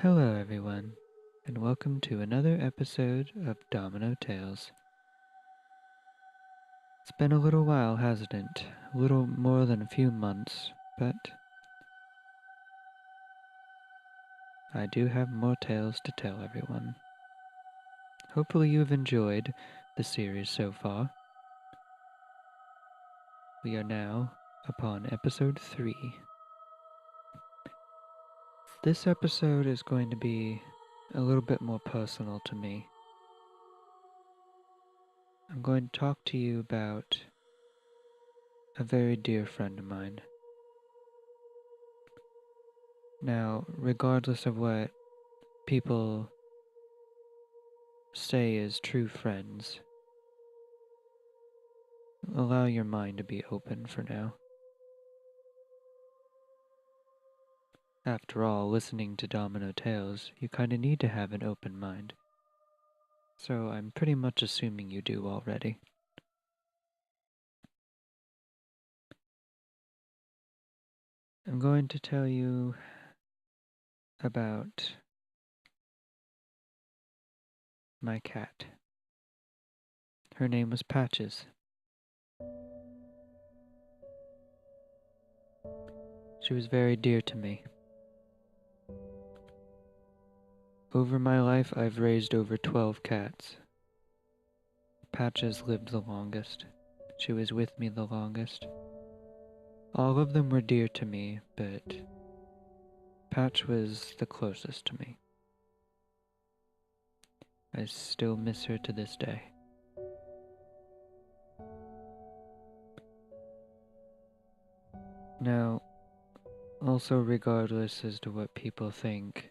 Hello, everyone, and welcome to another episode of Domino Tales. It's been a little while, hasn't it? A little more than a few months, but I do have more tales to tell everyone. Hopefully, you've enjoyed the series so far. We are now upon episode 3. This episode is going to be a little bit more personal to me. I'm going to talk to you about a very dear friend of mine. Now, regardless of what people say is true friends, allow your mind to be open for now. After all, listening to Domino Tales, you kinda need to have an open mind. So I'm pretty much assuming you do already. I'm going to tell you about my cat. Her name was Patches. She was very dear to me. Over my life, I've raised over 12 cats. Patches lived the longest. She was with me the longest. All of them were dear to me, but Patch was the closest to me. I still miss her to this day. Now, also regardless as to what people think,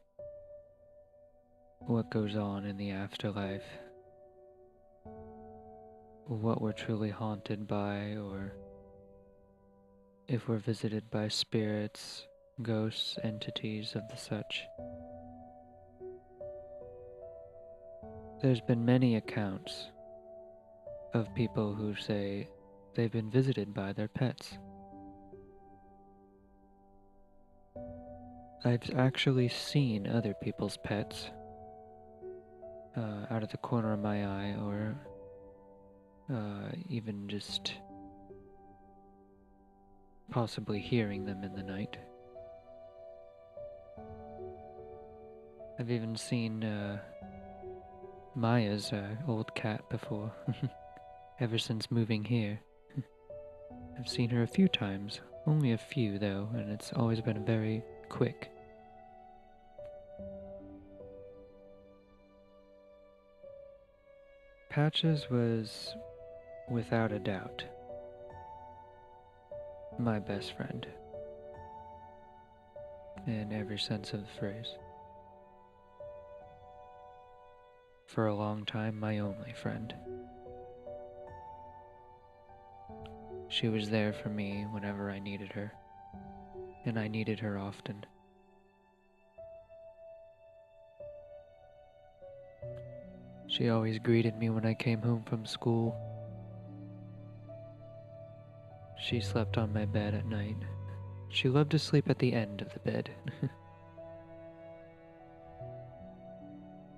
what goes on in the afterlife, what we're truly haunted by, or if we're visited by spirits, ghosts, entities of the such. There's been many accounts of people who say they've been visited by their pets. I've actually seen other people's pets out of the corner of my eye, or even just possibly hearing them in the night. I've even seen Maya's old cat before, ever since moving here. I've seen her a few times, only a few though, and it's always been very quick. Patches was, without a doubt, my best friend. In every sense of the phrase. For a long time, my only friend. She was there for me whenever I needed her, and I needed her often. She always greeted me when I came home from school. She slept on my bed at night. She loved to sleep at the end of the bed.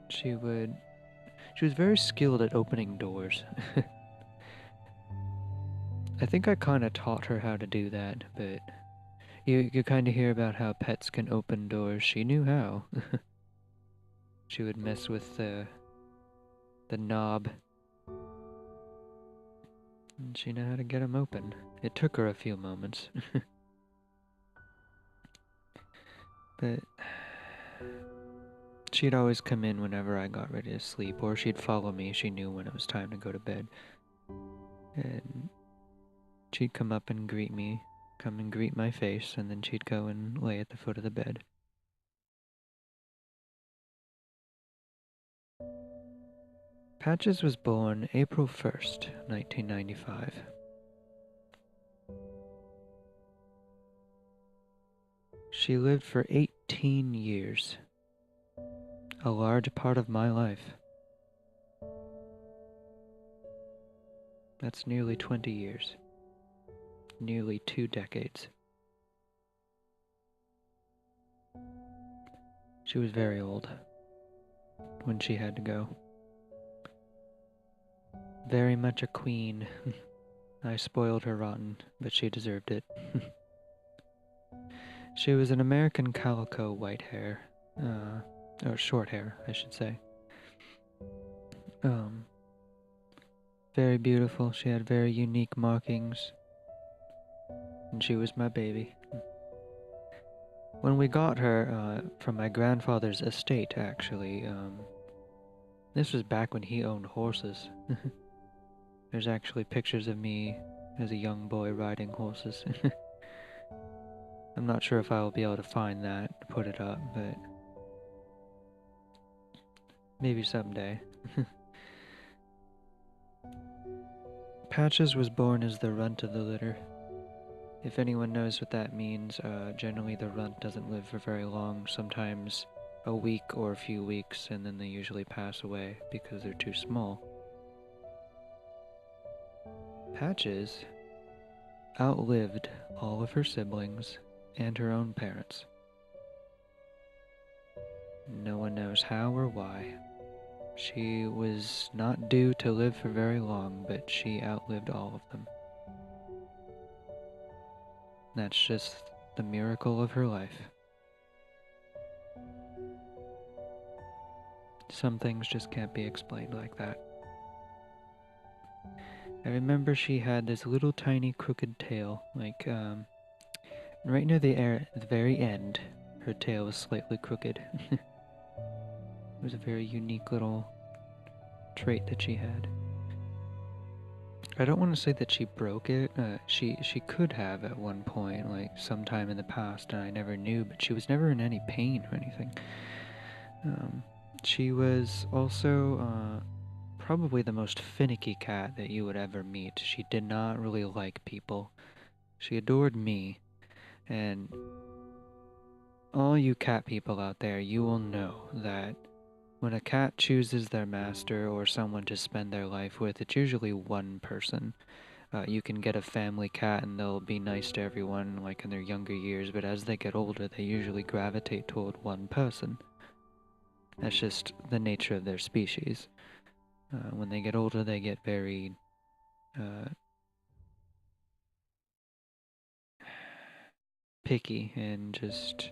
She was very skilled at opening doors. I think I kinda taught her how to do that, but you kinda hear about how pets can open doors. She knew how. She would mess with the knob, and she knew how to get them open. It took her a few moments. But she'd always come in whenever I got ready to sleep, or she'd follow me. She knew when it was time to go to bed. And she'd come up and greet me, come and greet my face, and then she'd go and lay at the foot of the bed. Patches was born April 1st, 1995. She lived for 18 years, a large part of my life. That's nearly 20 years, nearly 2 decades. She was very old when she had to go. Very much a queen. I spoiled her rotten, but she deserved it. She was an American calico white hair. Or short hair, I should say. Um, Very beautiful. She had very unique markings. And she was my baby. When we got her from my grandfather's estate, actually, this was back when he owned horses. There's actually pictures of me as a young boy riding horses. I'm not sure if I will be able to find that to put it up, but maybe someday. Patches was born as the runt of the litter. If anyone knows what that means, generally the runt doesn't live for very long, sometimes a week or a few weeks, and then they usually pass away because they're too small. Patches outlived all of her siblings and her own parents. No one knows how or why. She was not due to live for very long, but she outlived all of them. That's just the miracle of her life. Some things just can't be explained like that. I remember she had this little tiny crooked tail, like, right near the very end, her tail was slightly crooked. It was a very unique little trait that she had. I don't want to say that she broke it. She could have at one point, like sometime in the past, and I never knew, but she was never in any pain or anything. She was also probably the most finicky cat that you would ever meet. She did not really like people. She adored me, and all you cat people out there, you will know that when a cat chooses their master or someone to spend their life with, it's usually one person. You can get a family cat and they'll be nice to everyone like in their younger years, but as they get older, they usually gravitate toward one person. That's just the nature of their species. When they get older, they get very picky and just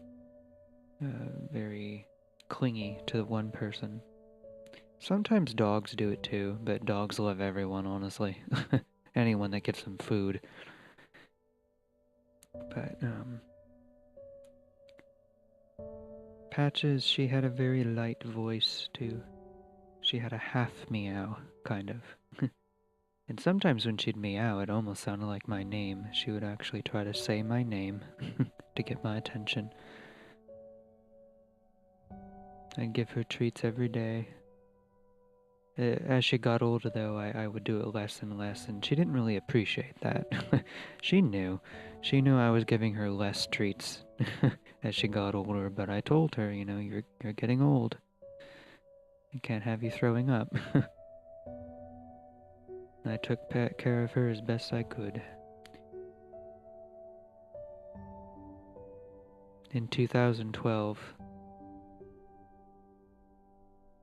very clingy to one person. Sometimes dogs do it too, but dogs love everyone, honestly. Anyone that gives them food. But, Patches, she had a very light voice too. She had a half meow, kind of. And sometimes when she'd meow, it almost sounded like my name. She would actually try to say my name to get my attention. I'd give her treats every day. As she got older, though, I would do it less and less, and she didn't really appreciate that. She knew. She knew I was giving her less treats as she got older, but I told her, you're getting old. I can't have you throwing up. I took care of her as best I could. In 2012,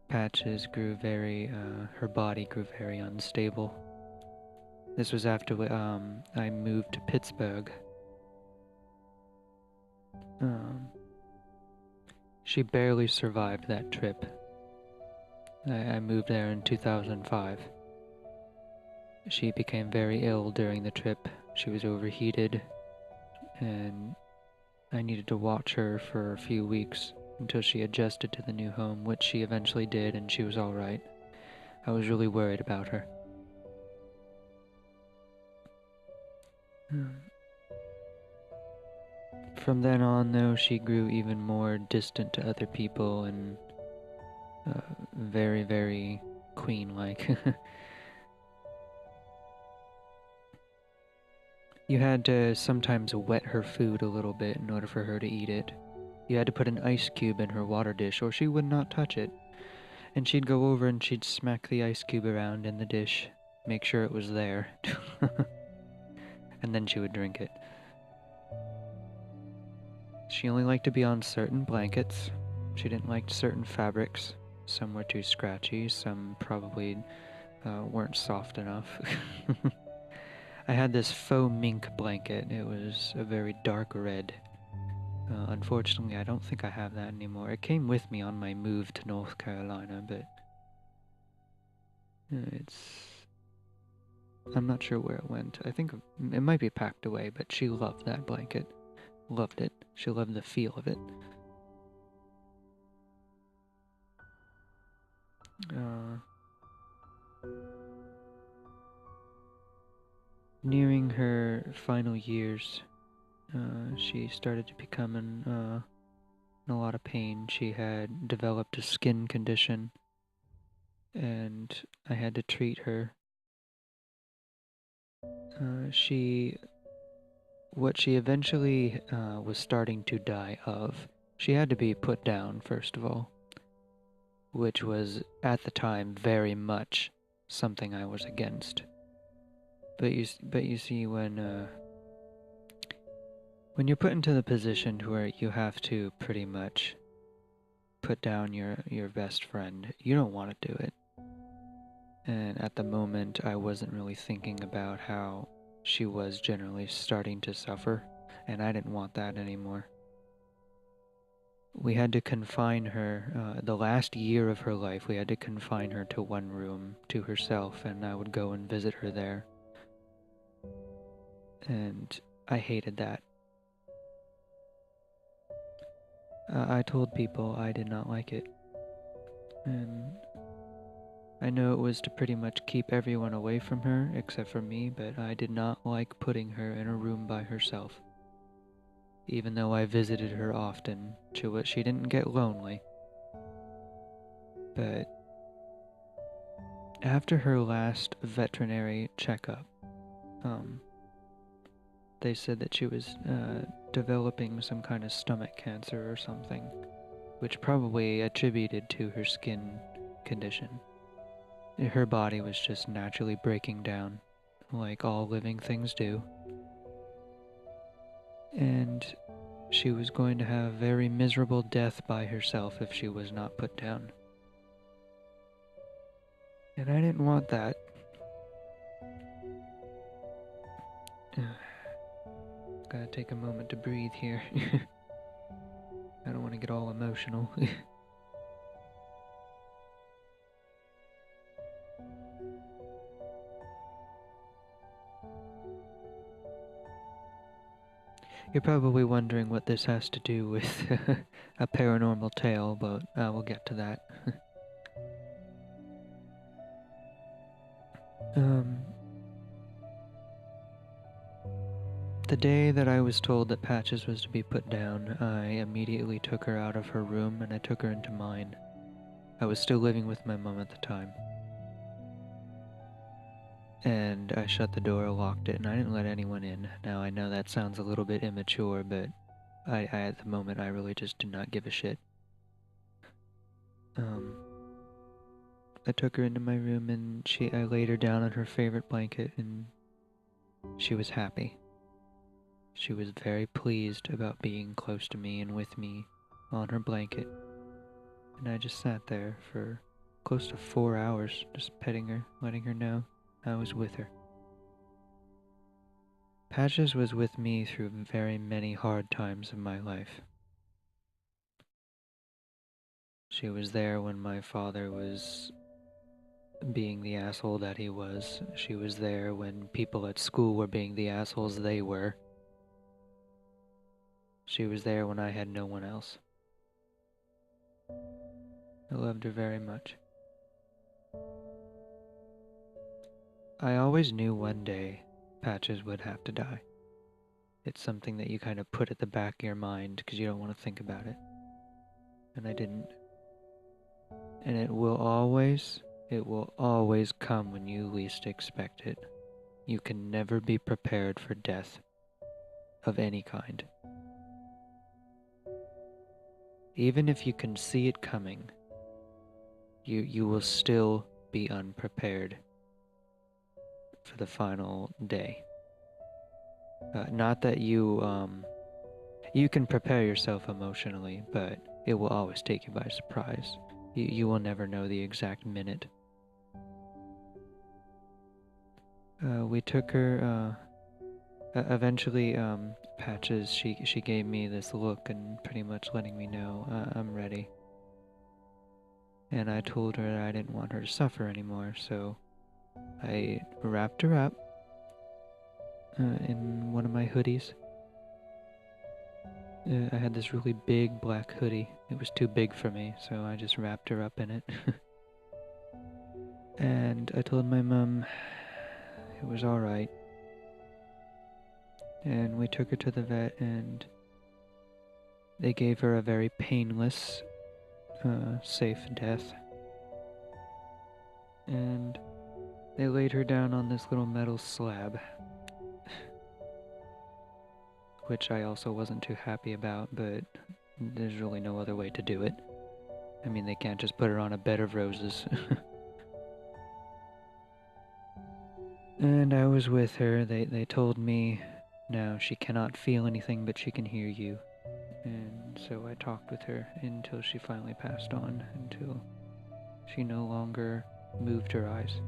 Patches grew her body grew very unstable. This was after I moved to Pittsburgh. She barely survived that trip. I moved there in 2005. She became very ill during the trip. She was overheated, and I needed to watch her for a few weeks until she adjusted to the new home, which she eventually did, and she was alright. I was really worried about her. From then on, though, she grew even more distant to other people and very, very queen-like. You had to sometimes wet her food a little bit in order for her to eat it. You had to put an ice cube in her water dish or she would not touch it. And she'd go over and she'd smack the ice cube around in the dish, make sure it was there. And then she would drink it. She only liked to be on certain blankets. She didn't like certain fabrics. Some were too scratchy, some probably weren't soft enough. I had this faux mink blanket. It was a very dark red. Unfortunately, I don't think I have that anymore. It came with me on my move to North Carolina, but it's... I'm not sure where it went. I think it might be packed away, but she loved that blanket. Loved it. She loved the feel of it. Nearing her final years, she started to become in a lot of pain. She had developed a skin condition, and I had to treat her. What she eventually was starting to die of, she had to be put down, first of all, which was, at the time, very much something I was against. But you see, when you're put into the position where you have to pretty much put down your best friend, you don't want to do it. And at the moment, I wasn't really thinking about how she was generally starting to suffer, and I didn't want that anymore. We had to confine her, the last year of her life, we had to confine her to one room to herself, and I would go and visit her there. And I hated that. I told people I did not like it. And I know it was to pretty much keep everyone away from her except for me, but I did not like putting her in a room by herself. Even though I visited her often, she didn't get lonely. But after her last veterinary checkup, they said that she was developing some kind of stomach cancer or something, which probably attributed to her skin condition. Her body was just naturally breaking down, like all living things do. And she was going to have a very miserable death by herself if she was not put down. And I didn't want that. Gotta take a moment to breathe here. I don't want to get all emotional. You're probably wondering what this has to do with a paranormal tale, but we'll get to that. The day that I was told that Patches was to be put down, I immediately took her out of her room and I took her into mine. I was still living with my mom at the time. And I shut the door, locked it, and I didn't let anyone in. Now, I know that sounds a little bit immature, but I at the moment, I really just did not give a shit. I took her into my room and I laid her down on her favorite blanket and she was happy. She was very pleased about being close to me and with me on her blanket. And I just sat there for close to 4 hours, just petting her, letting her know I was with her. Patches was with me through very many hard times of my life. She was there when my father was being the asshole that he was. She was there when people at school were being the assholes they were. She was there when I had no one else. I loved her very much. I always knew one day Patches would have to die. It's something that you kind of put at the back of your mind because you don't want to think about it. And I didn't. And it will always come when you least expect it. You can never be prepared for death of any kind. Even if you can see it coming, you will still be unprepared for the final day. Not that you can prepare yourself emotionally, but it will always take you by surprise. You will never know the exact minute. We took her, eventually, Patches, she gave me this look and pretty much letting me know I'm ready. And I told her that I didn't want her to suffer anymore, so I wrapped her up in one of my hoodies. I had this really big black hoodie. It was too big for me, so I just wrapped her up in it. And I told my mom it was alright. And we took her to the vet, and they gave her a very painless, safe death. And they laid her down on this little metal slab, which I also wasn't too happy about, but there's really no other way to do it. I mean, they can't just put her on a bed of roses. And I was with her. They told me now she cannot feel anything, but she can hear you. And so I talked with her until she finally passed on, until she no longer moved her eyes.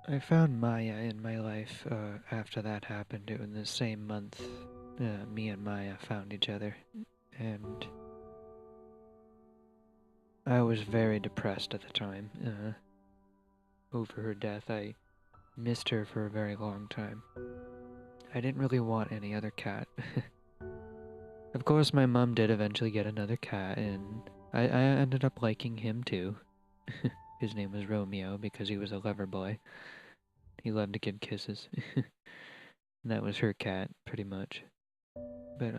I found Maya in my life after that happened. In the same month, me and Maya found each other, and I was very depressed at the time over her death. I missed her for a very long time. I didn't really want any other cat. Of course, my mom did eventually get another cat, and I ended up liking him too. His name was Romeo because he was a lover boy. He loved to give kisses. And that was her cat, pretty much. But,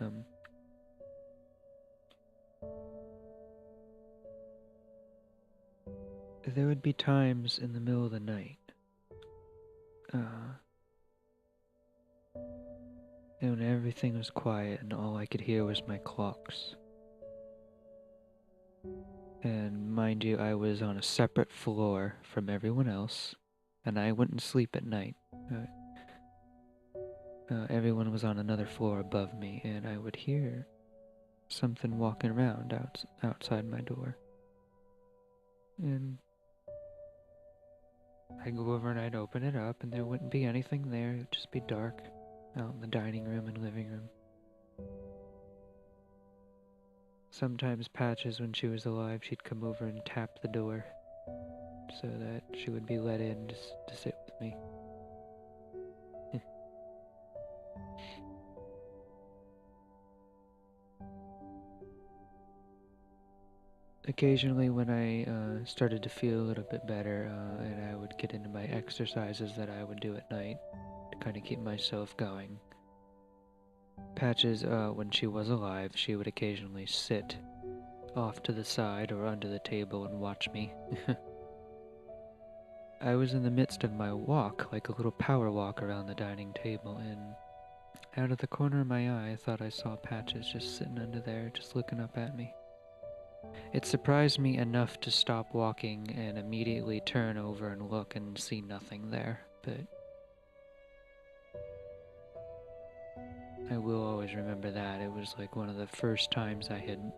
there would be times in the middle of the night, when everything was quiet and all I could hear was my clocks. And mind you, I was on a separate floor from everyone else, and I wouldn't sleep at night. Everyone was on another floor above me, and I would hear something walking around outside my door. And I'd go over and I'd open it up, and there wouldn't be anything there. It would just be dark out in the dining room and living room. Sometimes Patches, when she was alive, she'd come over and tap the door so that she would be let in just to sit with me. Occasionally, when I started to feel a little bit better, and I would get into my exercises that I would do at night to kind of keep myself going, Patches, when she was alive, she would occasionally sit off to the side or under the table and watch me. I was in the midst of my walk, like a little power walk around the dining table, and out of the corner of my eye, I thought I saw Patches just sitting under there, just looking up at me. It surprised me enough to stop walking and immediately turn over and look and see nothing there, but I will always remember that. It was like one of the first times I had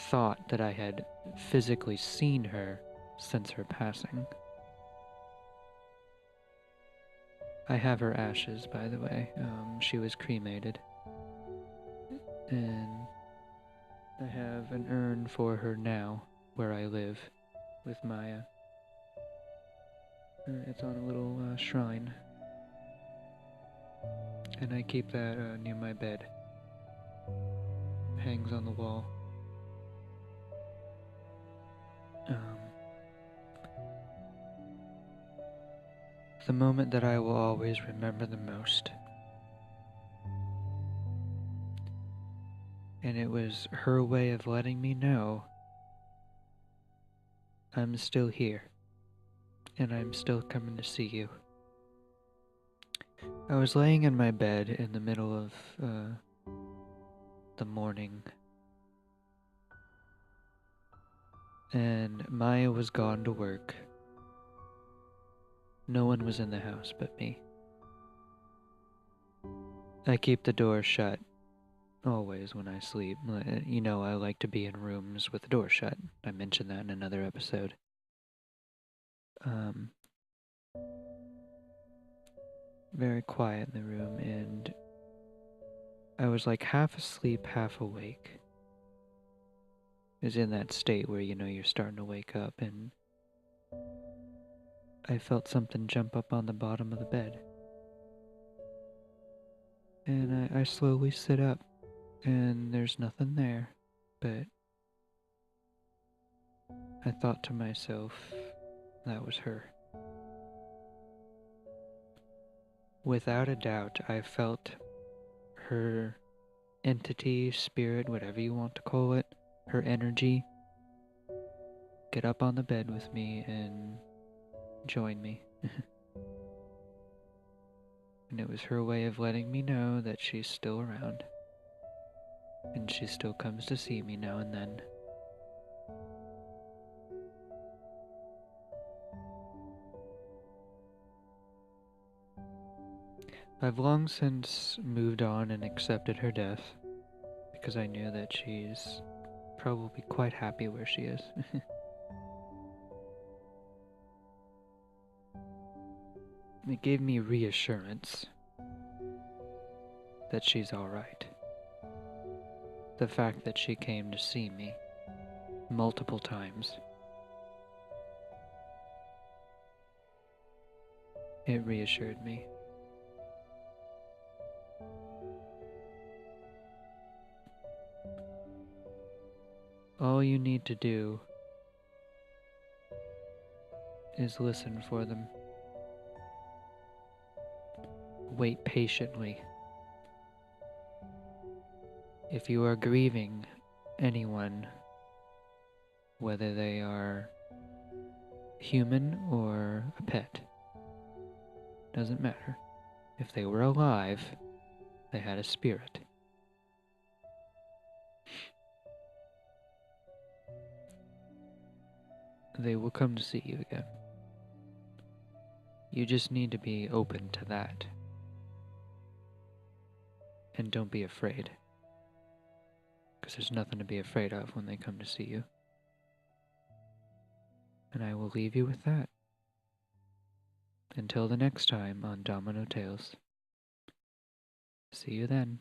thought that I had physically seen her since her passing. I have her ashes, by the way. She was cremated. And I have an urn for her now, where I live, with Maya. It's on a little shrine. And I keep that near my bed. It hangs on the wall. The moment that I will always remember the most. And it was her way of letting me know I'm still here. And I'm still coming to see you. I was laying in my bed in the middle of the morning, and Maya was gone to work. No one was in the house but me. I keep the door shut always when I sleep. You know, I like to be in rooms with the door shut. I mentioned that in another episode. Um, Very quiet in the room, and I was like half asleep, half awake. Is in that state where you know you're starting to wake up, and I felt something jump up on the bottom of the bed. And I slowly sit up, and there's nothing there, but I thought to myself, that was her. Without a doubt, I felt her entity, spirit, whatever you want to call it, her energy, get up on the bed with me and join me. And it was her way of letting me know that she's still around. And she still comes to see me now and then. I've long since moved on and accepted her death because I knew that she's probably quite happy where she is. It gave me reassurance that she's alright. The fact that she came to see me multiple times, it reassured me. All you need to do is listen for them. Wait patiently. If you are grieving anyone, whether they are human or a pet, doesn't matter. If they were alive, they had a spirit. They will come to see you again. You just need to be open to that. And don't be afraid. Because there's nothing to be afraid of when they come to see you. And I will leave you with that. Until the next time on Domino Tales. See you then.